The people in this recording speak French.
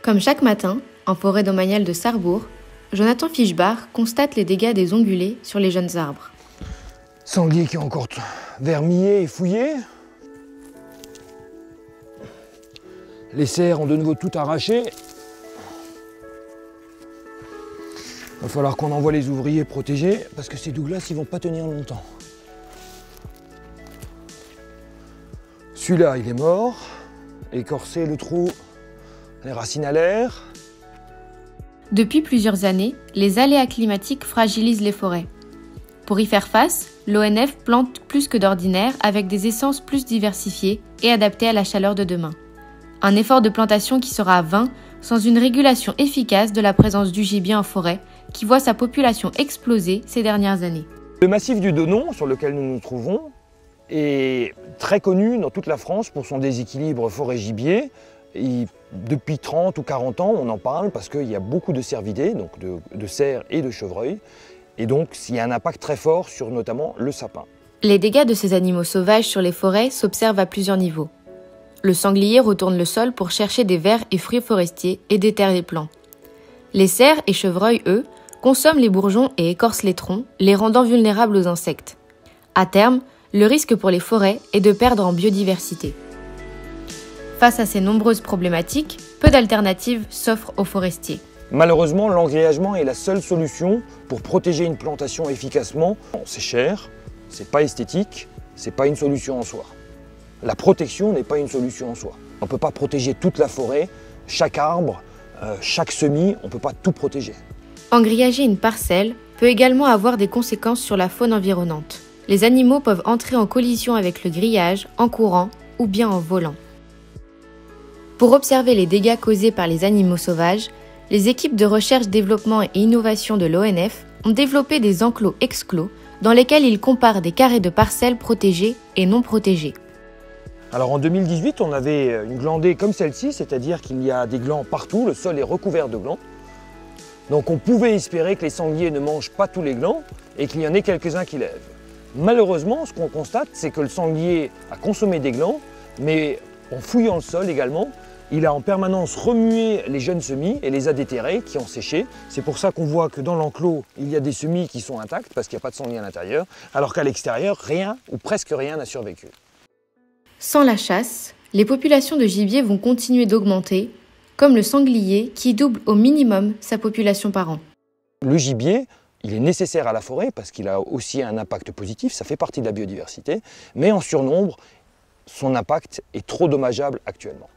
Comme chaque matin, en forêt domaniale de Sarrebourg, Jonathan Fischbach constate les dégâts des ongulés sur les jeunes arbres. Sanglier qui est encore vermillé et fouillé. Les serres ont de nouveau tout arraché. Il va falloir qu'on envoie les ouvriers protégés parce que ces Douglas ils vont pas tenir longtemps. Celui-là il est mort, écorcé le trou, les racines à l'air. Depuis plusieurs années, les aléas climatiques fragilisent les forêts. Pour y faire face, l'ONF plante plus que d'ordinaire avec des essences plus diversifiées et adaptées à la chaleur de demain. Un effort de plantation qui sera vain sans une régulation efficace de la présence du gibier en forêt qui voit sa population exploser ces dernières années. Le massif du Donon, sur lequel nous nous trouvons, est très connu dans toute la France pour son déséquilibre forêt-gibier. Depuis 30 ou 40 ans, on en parle parce qu'il y a beaucoup de cervidés, donc de cerfs et de chevreuils. Et donc, il y a un impact très fort sur notamment le sapin. Les dégâts de ces animaux sauvages sur les forêts s'observent à plusieurs niveaux. Le sanglier retourne le sol pour chercher des vers et fruits forestiers et déterre les plants. Les cerfs et chevreuils, eux, consomment les bourgeons et écorcent les troncs, les rendant vulnérables aux insectes. À terme, le risque pour les forêts est de perdre en biodiversité. Face à ces nombreuses problématiques, peu d'alternatives s'offrent aux forestiers. Malheureusement, l'engrillagement est la seule solution pour protéger une plantation efficacement. C'est cher, c'est pas esthétique, c'est pas une solution en soi. La protection n'est pas une solution en soi. On ne peut pas protéger toute la forêt, chaque arbre, chaque semis, on ne peut pas tout protéger. Engrillager une parcelle peut également avoir des conséquences sur la faune environnante. Les animaux peuvent entrer en collision avec le grillage en courant ou bien en volant. Pour observer les dégâts causés par les animaux sauvages, les équipes de recherche, développement et innovation de l'ONF ont développé des enclos-exclos dans lesquels ils comparent des carrés de parcelles protégées et non protégées. Alors en 2018, on avait une glandée comme celle-ci, c'est-à-dire qu'il y a des glands partout, le sol est recouvert de glands. Donc on pouvait espérer que les sangliers ne mangent pas tous les glands et qu'il y en ait quelques-uns qui lèvent. Malheureusement, ce qu'on constate, c'est que le sanglier a consommé des glands, mais en fouillant le sol également, il a en permanence remué les jeunes semis et les a déterrés, qui ont séché. C'est pour ça qu'on voit que dans l'enclos, il y a des semis qui sont intacts, parce qu'il n'y a pas de sanglier à l'intérieur, alors qu'à l'extérieur, rien ou presque rien n'a survécu. Sans la chasse, les populations de gibier vont continuer d'augmenter, comme le sanglier qui double au minimum sa population par an. Le gibier, il est nécessaire à la forêt parce qu'il a aussi un impact positif, ça fait partie de la biodiversité, mais en surnombre, son impact est trop dommageable actuellement.